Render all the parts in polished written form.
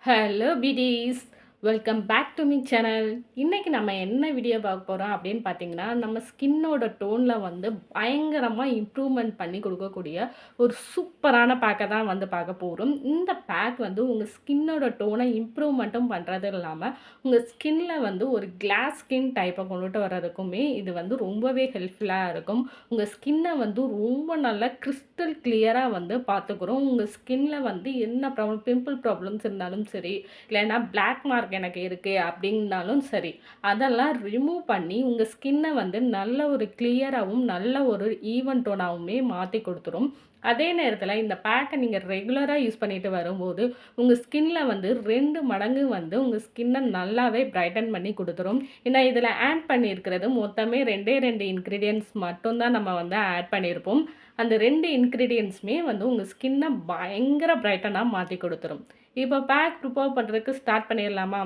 Hello buddies, welcome back to me channel. இன்றைக்கி நம்ம என்ன வீடியோ பார்க்க போகிறோம் அப்படின்னு பார்த்தீங்கன்னா, நம்ம ஸ்கின்னோட டோனில் வந்து பயங்கரமாக இம்ப்ரூவ்மெண்ட் பண்ணி கொடுக்கக்கூடிய ஒரு சூப்பரான பேக்கை தான் வந்து பார்க்க போகிறோம். இந்த பேக் வந்து உங்கள் ஸ்கின்னோட டோனை இம்ப்ரூவ்மெண்ட்டும் பண்ணுறது இல்லாமல் உங்கள் ஸ்கின்ல வந்து ஒரு கிளாஸ் ஸ்கின் டைப்பை கொண்டுட்டு வர்றதுக்குமே இது வந்து ரொம்பவே ஹெல்ப்ஃபுல்லாக இருக்கும். உங்கள் ஸ்கின்னை வந்து ரொம்ப நல்லா கிறிஸ்டல் கிளியராக வந்து பார்த்துக்குறோம். உங்கள் ஸ்கின்ல வந்து என்ன ப்ராப்ளம், பிம்பிள் ப்ராப்ளம்ஸ் இருந்தாலும் சரி, இல்லைன்னா பிளாக் மார்க் எனக்கு இருக்குது அப்படின்னாலும் சரி, அதெல்லாம் ரிமூவ் பண்ணி உங்கள் ஸ்கின்னை வந்து நல்ல ஒரு கிளியராகவும் நல்ல ஒரு ஈவன் டோனாகவுமே மாற்றி கொடுத்துரும். அதே நேரத்தில் இந்த பேக்கை நீங்கள் ரெகுலராக யூஸ் பண்ணிட்டு வரும்போது உங்கள் ஸ்கின்ல வந்து 2 மடங்கு வந்து உங்கள் ஸ்கின்னை நல்லாவே பிரைட்டன் பண்ணி கொடுத்துரும். ஏன்னா இதில் ஆட் பண்ணியிருக்கிறது மொத்தமே 2 இன்க்ரீடியன்ட்ஸ் மட்டும்தான் நம்ம வந்து ஆட் பண்ணியிருப்போம். அந்த 2 இன்க்ரீடியன்ட்ஸுமே வந்து உங்கள் ஸ்கின்னை பயங்கர பிரைட்டனாக மாற்றி கொடுத்துரும். இப்போ பேக் ப்ரிப்பேர் பண்ணுறதுக்கு ஸ்டார்ட் பண்ணிடலாமா?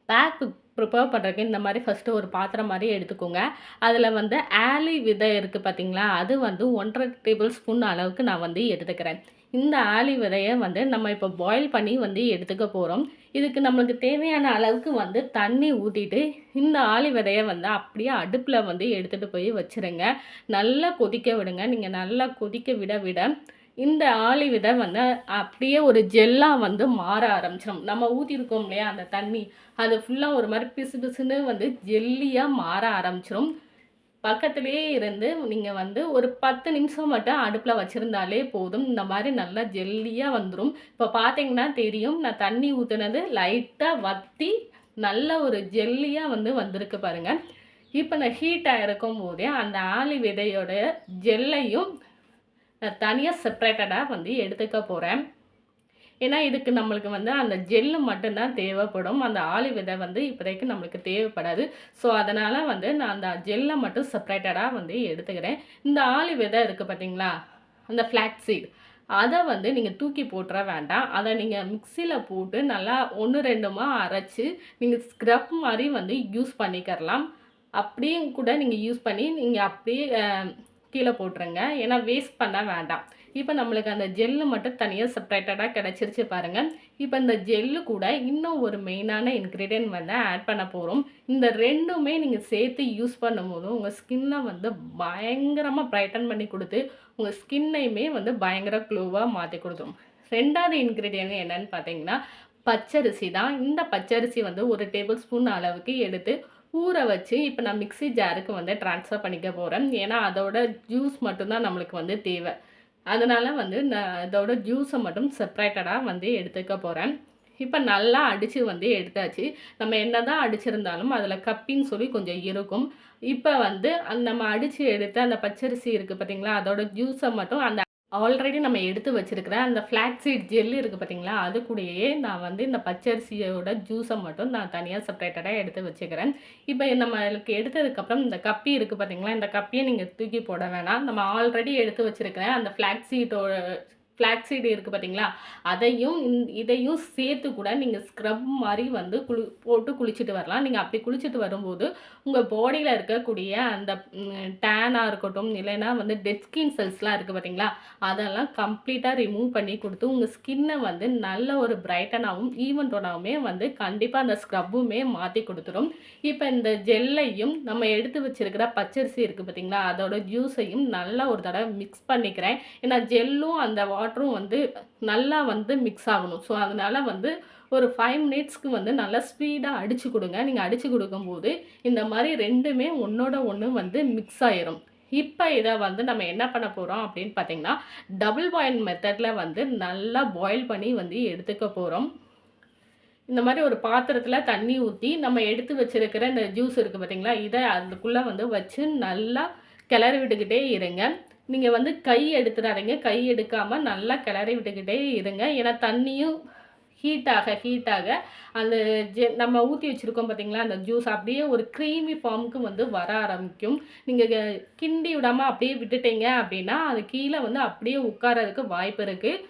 பேக் ப்ரிப்பேர் பண்ணுறதுக்கு இந்த மாதிரி ஃபஸ்ட்டு ஒரு பாத்திரம் மாதிரி எடுத்துக்கோங்க. அதில் வந்து ஆலி விதை இருக்குது பார்த்தீங்களா, அது வந்து 1½ டேபிள் ஸ்பூன் அளவுக்கு நான் வந்து எடுத்துக்கிறேன். இந்த ஆலி விதையை வந்து நம்ம இப்போ பாயில் பண்ணி வந்து எடுத்துக்க போகிறோம். இதுக்கு நம்மளுக்கு தேவையான அளவுக்கு வந்து தண்ணி ஊற்றிட்டு இந்த ஆலி விதையை வந்து அப்படியே அடுப்பில் வந்து எடுத்துகிட்டு போய் வச்சுருங்க. நல்லா கொதிக்க விடுங்க. நீங்கள் நல்லா கொதிக்க விட விட இந்த ஆளி விதை வந்து அப்படியே ஒரு ஜெல்லாக வந்து மாற ஆரம்பிச்சிடும். நம்ம ஊற்றிருக்கோம் இல்லையா அந்த தண்ணி, அது ஃபுல்லாக ஒரு மாதிரி பிசு பிசுன்னு வந்து ஜெல்லியாக மாற ஆரம்பிச்சிடும். பக்கத்துலேயே இருந்து நீங்கள் வந்து ஒரு 10 நிமிஷம் மட்டும் அடுப்பில் வச்சுருந்தாலே போதும். இந்த மாதிரி நல்லா ஜெல்லியாக வந்துடும். இப்போ பார்த்தீங்கன்னா தெரியும், நான் தண்ணி ஊற்றுனது லைட்டாக வற்றி நல்ல ஒரு ஜெல்லியாக வந்து வந்திருக்கு பாருங்கள். இப்போ நான் ஹீட்டாக இருக்கும் போதே அந்த ஆளி விதையோட ஜெல்லையும் நான் தனியாக செப்ரேட்டடாக வந்து எடுத்துக்க போகிறேன். ஏன்னா இதுக்கு நம்மளுக்கு வந்து அந்த ஜெல்லு மட்டும்தான் தேவைப்படும். அந்த ஆளி விதை வந்து இப்போதைக்கு நம்மளுக்கு தேவைப்படாது. ஸோ அதனால் வந்து நான் அந்த ஜெல்லை மட்டும் செப்ரேட்டடாக வந்து எடுத்துக்கிறேன். இந்த ஆளி விதை இருக்குது பார்த்தீங்களா, அந்த ஃப்ளாக்ஸ் சீட், அதை வந்து நீங்கள் தூக்கி போட்டுற வேண்டாம். அதை நீங்கள் மிக்சியில் போட்டு நல்லா 1, 2மா அரைச்சி நீங்கள் ஸ்க்ரப் மாதிரி வந்து யூஸ் பண்ணிக்கிறலாம். அப்படியும் கூட நீங்கள் யூஸ் பண்ணி நீங்கள் அப்படியே கீழே போட்டுருங்க. ஏன்னா வேஸ்ட் பண்ண வேண்டாம். இப்போ நம்மளுக்கு அந்த ஜெல்லு மட்டும் தனியாக செப்ரேட்டடாக கிடச்சிருச்சு பாருங்கள். இப்போ இந்த ஜெல்லு கூட இன்னும் ஒரு மெயினான இன்க்ரீடியன்ட் வந்து ஆட் பண்ண போகிறோம். இந்த 2மே நீங்கள் சேர்த்து யூஸ் பண்ணும்போது உங்கள் ஸ்கின்னை வந்து பயங்கரமாக பிரைட்டன் பண்ணி கொடுத்து உங்கள் ஸ்கின்னையுமே வந்து பயங்கர க்ளோவாக மாற்றி கொடுத்துரும். 2வது இன்க்ரீடியன்ட் என்னன்னு பார்த்தீங்கன்னா பச்சரிசி தான். இந்த பச்சரிசி வந்து 1 டேபிள் ஸ்பூன் அளவுக்கு எடுத்து ஊற வச்சு இப்போ நான் மிக்ஸி ஜாருக்கு வந்து ட்ரான்ஸ்ஃபர் பண்ணிக்க போகிறேன். ஏன்னா அதோட ஜூஸ் மட்டும்தான் நம்மளுக்கு வந்து தேவை. அதனால் வந்து நான் இதோட ஜூஸை மட்டும் செப்ரேட்டடாக வந்து எடுத்துக்க போகிறேன். இப்போ நல்லா அடித்து வந்து எடுத்தாச்சு. நம்ம என்ன தான் அடிச்சிருந்தாலும் அதில் கப்பின்னு சொல்லி கொஞ்சம் இருக்கும். இப்போ வந்து நம்ம அடித்து எடுத்த அந்த பச்சரிசி இருக்குது பார்த்தீங்களா, அதோட ஜூஸை மட்டும் அந்த ஆல்ரெடி நம்ம எடுத்து வச்சிருக்கிற அந்த ஃப்ளாக்ஸ் சீட் ஜெல் இருக்குது பார்த்தீங்களா, அது கூடயே நான் வந்து இந்த பச்சரிசியோட ஜூஸை மட்டும் நான் தனியாக செப்ரேட்டடாக எடுத்து வச்சுக்கிறேன். இப்போ நம்மளுக்கு எடுத்ததுக்கப்புறம் இந்த கப்பி இருக்குது பார்த்தீங்களா, இந்த கப்பியை நீங்கள் தூக்கி போட வேணாம். நம்ம ஆல்ரெடி எடுத்து வச்சிருக்கிறேன் அந்த ஃப்ளாக்ஸ் சீடு இருக்குது பார்த்தீங்களா, அதையும் இதையும் சேர்த்து கூட நீங்கள் ஸ்க்ரப் மாதிரி வந்து போட்டு குளிச்சுட்டு வரலாம். நீங்கள் அப்படி குளிச்சுட்டு வரும்போது உங்கள் பாடியில் இருக்கக்கூடிய அந்த டேனாக இருக்கட்டும், இல்லைன்னா வந்து டெட் ஸ்கின் செல்ஸ்லாம் இருக்குது பார்த்தீங்களா, அதெல்லாம் கம்ப்ளீட்டாக ரிமூவ் பண்ணி கொடுத்து உங்கள் ஸ்கின்னை வந்து நல்ல ஒரு பிரைட்டனாகவும் ஈவன் டோனாகவுமே வந்து கண்டிப்பாக அந்த ஸ்க்ரப்புமே மாற்றி கொடுத்துரும். இப்போ இந்த ஜெல்லையும் நம்ம எடுத்து வச்சிருக்கிற பச்சரிசி இருக்குது பார்த்தீங்களா, அதோட ஜூஸையும் நல்லா ஒரு தடவை மிக்ஸ் பண்ணிக்கிறேன். ஏன்னா ஜெல்லும் அந்த வாட்டரும் வந்து நல்லா வந்து மிக்ஸ் ஆகணும். ஸோ அதனால் வந்து ஒரு 5 மினிட்ஸ்க்கு வந்து நல்லா ஸ்பீடாக அடித்து கொடுங்க. நீங்கள் அடித்து கொடுக்கும்போது இந்த மாதிரி 2மே ஒன்றோட ஒன்று வந்து மிக்ஸ் ஆயிரும். இப்போ இதை வந்து நம்ம என்ன பண்ண போகிறோம் அப்படின்னு பார்த்தீங்கன்னா, டபுள் பாயில் மெத்தடில் வந்து நல்லா பாயில் பண்ணி வந்து எடுத்துக்க போகிறோம். இந்த மாதிரி ஒரு பாத்திரத்தில் தண்ணி ஊற்றி நம்ம எடுத்து வச்சிருக்கிற இந்த ஜூஸ் இருக்குது பார்த்தீங்களா, இதை அதுக்குள்ளே வந்து வச்சு நல்லா கிளறி விட்டுக்கிட்டே இருங்க. நீங்கள் வந்து கை எடுத்துடாதீங்க. கை எடுக்காமல் நல்லா கிளறி விட்டுக்கிட்டே இருங்க. ஏன்னா தண்ணியும் ஹீட்டாக அந்த நம்ம ஊற்றி வச்சுருக்கோம் பார்த்தீங்களா, அந்த ஜூஸ் அப்படியே ஒரு க்ரீமி ஃபார்முக்கு வந்து வர ஆரம்பிக்கும். நீங்கள் கிண்டி விடாமல் அப்படியே விட்டுட்டீங்க அப்படின்னா அது கீழே வந்து அப்படியே உட்காரதுக்கு வாய்ப்பு இருக்குது.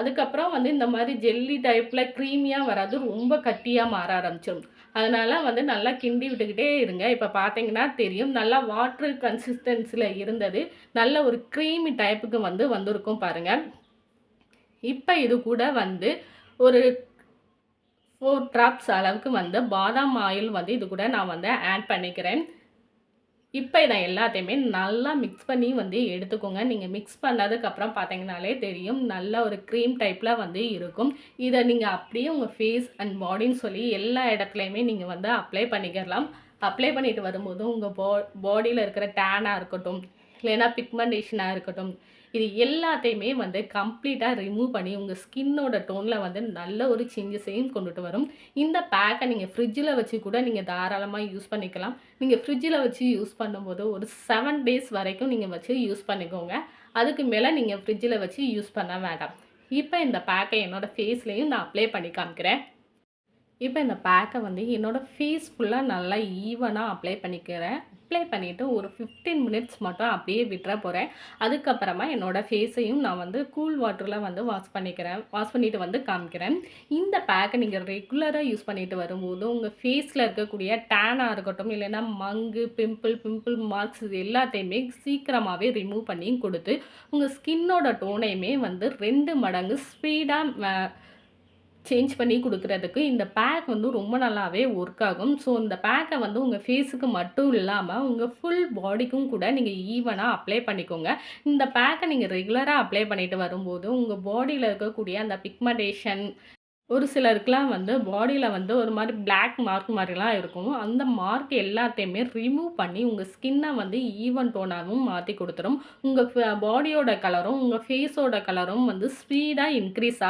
அதுக்கப்புறம் வந்து இந்த மாதிரி ஜெல்லி டைப்பில் க்ரீமியாக வராது, ரொம்ப கட்டியாக மாற ஆரம்பிச்சிடும். அதனால் வந்து நல்லா கிண்டி விட்டுக்கிட்டே இருங்க. இப்போ பார்த்தீங்கன்னா தெரியும், நல்லா வாட்ரு கன்சிஸ்டன்சியில் இருந்தது நல்ல ஒரு க்ரீமி டைப்புக்கு வந்து வந்திருக்கும் பாருங்கள். இப்போ இது கூட வந்து ஒரு 4 ட்ராப்ஸ் அளவுக்கு வந்து பாதாம் ஆயில் வந்து இது கூட நான் வந்து ஆட் பண்ணிக்கிறேன். இப்ப இத எல்லாத்தையுமே நல்லா மிக்ஸ் பண்ணி வந்து எடுத்துக்கோங்க. நீங்க மிக்ஸ் பண்ணதுக்கப்புறம் பார்த்தீங்கனாலே தெரியும். நல்ல ஒரு க்ரீம் டைப்ல வந்து இருக்கும். இத நீங்க அப்படியே உங்க ஃபேஸ் அண்ட் பாடின்னு சொல்லி எல்லா இடத்துலயுமே நீங்க வந்து அப்ளை பண்ணிக்கலாம். அப்ளை பண்ணிட்டு வரும்போது உங்க பாடியில இருக்கிற டேனா இருக்கட்டும், இல்லைன்னா பிக்மெண்டேஷனா இருக்கட்டும், இது எல்லாத்தையுமே வந்து கம்ப்ளீட்டா ரிமூவ் பண்ணி உங்க ஸ்கின்னோட டோன்ல வந்து நல்ல ஒரு சேஞ்சஸையும் கொண்டுட்டு வரும். இந்த பேக்க நீங்க ஃப்ரிட்ஜில வச்சு கூட நீங்க தாராளமா யூஸ் பண்ணிக்கலாம். நீங்க ஃப்ரிட்ஜில வச்சு யூஸ் பண்ணும்போது ஒரு 7 டேஸ் வரைக்கும் நீங்க வச்சு யூஸ் பண்ணிக்கோங்க. அதுக்கு மேல நீங்க ஃப்ரிட்ஜில வச்சு யூஸ் பண்ண வேண்டாம். இப்ப இந்த பேக்க என்னோட ஃபேஸ்லயும் நான் அப்ளை பண்ணி காமிக்கிறேன். இப்ப இந்த பேக்க வந்து என்னோட ஃபேஸ் ஃபுல்லா நல்லா ஈவனா அப்ளை பண்ணிக்கிறேன். அப்ளை பண்ணிட்டு ஒரு 15 மினிட்ஸ் மட்டும் அப்படியே விட்டுற போறேன். அதுக்கப்புறமா என்னோட ஃபேஸையும் நான் வந்து கூல் வாட்டர்ல வந்து வாஷ் பண்ணிக்கிறேன். வாஷ் பண்ணிட்டு வந்து காமிக்கிறேன். இந்த பேக்க நீங்க ரெகுலரா யூஸ் பண்ணிட்டு வரும்போது, உங்க ஃபேஸ்ல இருக்கக்கூடிய டேனா இருக்கட்டும், இல்லைன்னா மங்கு, பிம்பிள் மார்க்ஸ் இது எல்லாத்தையுமே சீக்கிரமாவே ரிமூவ் பண்ணி குடுத்து, உங்க ஸ்கின்னோட டோனையுமே வந்து 2 மடங்கு ஸ்பீடா சேஞ்ச் பண்ணி குடுக்குறதுக்கு இந்த பேக் வந்து ரொம்ப நல்லாவே ஒர்க் ஆகும். ஸோ இந்த பேக்க வந்து உங்க ஃபேஸுக்கு மட்டும் இல்லாம, உங்க ஃபுல் பாடிக்கும் கூட நீங்க ஈவனா அப்ளை பண்ணிக்கோங்க. இந்த பேக்க நீங்க ரெகுலரா அப்ளை பண்ணிட்டு வரும்போது, உங்க பாடியில இருக்கக்கூடிய அந்த பிக்மெண்டேஷன் ஒரு சிலருக்குலாம் வந்து பாடியில வந்து ஒரு மாரி பிளாக் மார்க் மாரிலாம் இருக்கும். அந்த மார்க் எல்லாத்தையுமே ரிமூவ் பண்ணி உங்க ஸ்கின்ன வந்து ஈவன் டோனாவும் மாத்தி குடுத்துரும். உங்க பாடியோட கலரும், உங்க ஃபேஸோட கலரும் வந்து ஸ்பீடா இன்க்ரீஸ்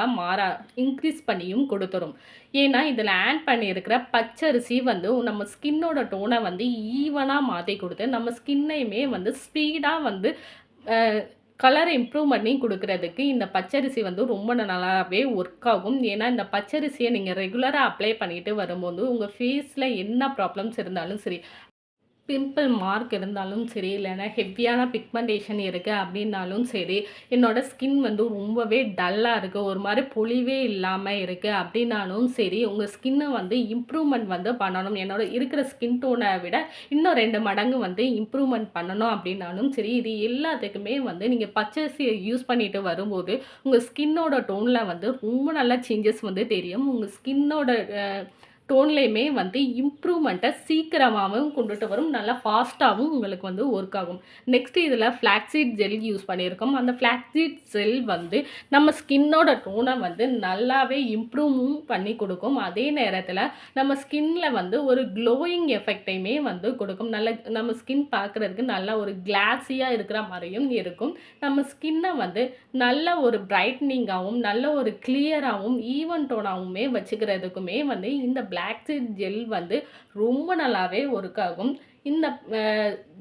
பண்ணியும் குடுத்துரும். ஏன்னா, இதில ஆட் பண்ணியிருக்கிற பச்சரிசி வந்து நம்ம ஸ்கின்னோட டோன வந்து ஈவனா மாத்தி குடுத்து, நம்ம ஸ்கின்னையுமே வந்து ஸ்பீடா வந்து அ கலர் இம்ப்ரூவ் பண்ணி குடுக்குறதுக்கு இந்த பச்சரிசி வந்து ரொம்ப நல்லாவே ஒர்க் ஆகும். ஏன்னா, இந்த பச்சரிசிய நீங்க ரெகுலரா அப்ளை பண்ணிட்டு வரும்போது, உங்க ஃபேஸ்ல என்ன ப்ராப்ளம்ஸ் இருந்தாலும் சரி, பிம்பிள் மார்க் இருந்தாலும் சரி, இல்லைன்னா ஹெவியான பிக்மெண்டேஷன் இருக்கு அப்படின்னாலும் சரி, என்னோட ஸ்கின் வந்து ரொம்பவே டல்லா இருக்கு, ஒரு மாரி பொலிவே இல்லாம இருக்கு அப்படின்னாலும் சரி, உங்க ஸ்கின்ன வந்து இம்ப்ரூவ்மெண்ட் வந்து பண்ணணும். என்னோட இருக்கிற ஸ்கின் டோன விட இன்னும் 2 மடங்கு வந்து இம்ப்ரூவ்மெண்ட் பண்ணணும் அப்படின்னாலும் சரி, இது எல்லாத்துக்குமே வந்து நீங்க பச்சரிசிய யூஸ் பண்ணிட்டு வரும்போது, உங்க ஸ்கின்னோட டோன்ல வந்து ரொம்ப நல்ல சேஞ்சஸ் வந்து தெரியும். உங்க ஸ்கின்னோட அ டோன்லயுமே வந்து இம்ப்ரூவ்மெண்ட்ட சீக்கிரமாவும் கொண்டுட்டு வரும். நல்லா ஃபாஸ்ட்டாவும் உங்களுக்கு வந்து ஒர்க் ஆகும். நெக்ஸ்ட் இதில ஃப்ளாக்ஸீட் ஜெல் யூஸ் பண்ணியிருக்கோம். அந்த ஃப்ளாக்ஸீட் ஜெல் வந்து நம்ம ஸ்கின்னோட டோன வந்து நல்லாவே இம்ப்ரூவும் பண்ணி குடுக்கும். அதே நேரத்தில நம்ம ஸ்கின்ல வந்து ஒரு க்ளோயிங் எஃபெக்ட்டையுமே வந்து கொடுக்கும். நம்ம ஸ்கின் பார்க்குறதுக்கு நல்லா ஒரு கிளாஸியா இருக்கிற மாரியும் இருக்கும். நம்ம ஸ்கின்ன வந்து நல்ல ஒரு பிரைட்னிங்காவும், நல்ல ஒரு கிளியராவும், ஈவன் டோனாவுமே வச்சுக்கிறதுக்குமே வந்து இந்த பிளாக் சீட் ஜெல் வந்து ரொம்ப நல்லாவே ஒர்க் ஆகும். இந்த அ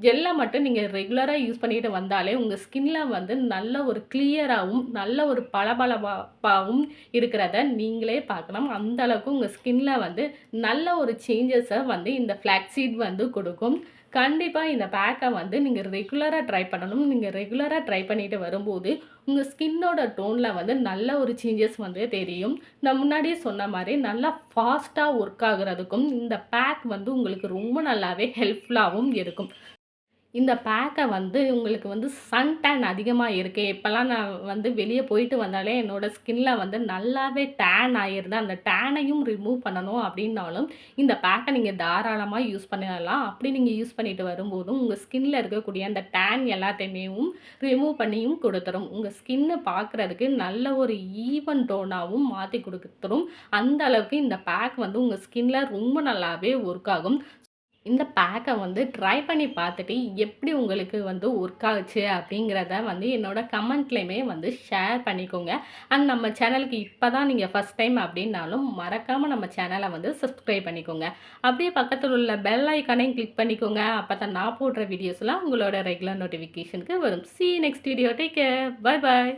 ஜெல்ல மட்டும் நீங்க ரெகுலரா யூஸ் பண்ணிட்டு வந்தாலே, உங்க ஸ்கின்ல வந்து நல்ல ஒரு கிளியராவும், நல்ல ஒரு பளபளப்பாவும் இருக்கிறத நீங்களே பார்க்கலாம். அந்த அளவுக்கு உங்க ஸ்கின்ல வந்து நல்ல ஒரு சேஞ்சஸ வந்து இந்த ஃப்ளாக்ஸீட் வந்து கொடுக்கும். கண்டிப்பா இந்த பேக்க வந்து நீங்க ரெகுலரா ட்ரை பண்ணணும். நீங்க ரெகுலரா ட்ரை பண்ணிட்டு வரும்போது, உங்க ஸ்கின்னோட டோன்ல வந்து நல்ல ஒரு சேஞ்சஸ் வந்து தெரியும். நான் முன்னாடியே சொன்ன மாரி நல்லா ஃபாஸ்ட்டா ஒர்க் ஆகுறதுக்கும், இந்த பேக் வந்து உங்களுக்கு ரொம்ப நல்லாவே ஹெல்ப்ஃபுல்லாவும் இருக்கும். இந்த பேக்க வந்து உங்களுக்கு வந்து சன் டேன் அதிகமா இருக்கு. இப்பலாம் நான் வந்து வெளிய போயிட்டு வந்தாலே என்னோட ஸ்கின்ல வந்து நல்லாவே டேன் ஆயிருது. அந்த டேனையும் ரிமூவ் பண்ணணும் அப்டின்னாலும், இந்த பேக்க நீங்க தாராளமா யூஸ் பண்ணலாம். அப்படி நீங்க யூஸ் பண்ணிட்டு வரும்போதும், உங்க ஸ்கின்ல இருக்கக்கூடிய அந்த டேன் எல்லாத்தையுமேவும் ரிமூவ் பண்ணியும் குடுத்துரும். உங்க ஸ்கின்ன பார்க்குறதுக்கு நல்ல ஒரு ஈவன் டோனாவும் மாத்தி குடுத்துரும். அந்த அளவுக்கு இந்த பேக் வந்து உங்க ஸ்கின்ல ரொம்ப நல்லாவே ஒர்க் ஆகும். இந்த பேக்க வந்து ட்ரை பண்ணி பார்த்துட்டு, எப்படி உங்களுக்கு வந்து ஒர்க் ஆச்சு அப்படிங்கிறத வந்து என்னோட கமெண்ட்லயுமே வந்து ஷேர் பண்ணிக்கோங்க. அண்ட் நம்ம சேனலுக்கு இப்ப தான் நீங்க ஃபர்ஸ்ட் டைம் அப்படின்னாலும், மறக்காம நம்ம சேனல வந்து சப்ஸ்கிரைப் பண்ணிக்கோங்க. அப்படியே பக்கத்துல உள்ள பெல் ஐகானையும் கிளிக் பண்ணிக்கோங்க. அப்பதான் நான் போடுற வீடியோஸ்லாம் உங்களோட ரெகுலர் நோட்டிஃபிகேஷனுக்கு வரும். சீ you next video. Take care. Bye bye.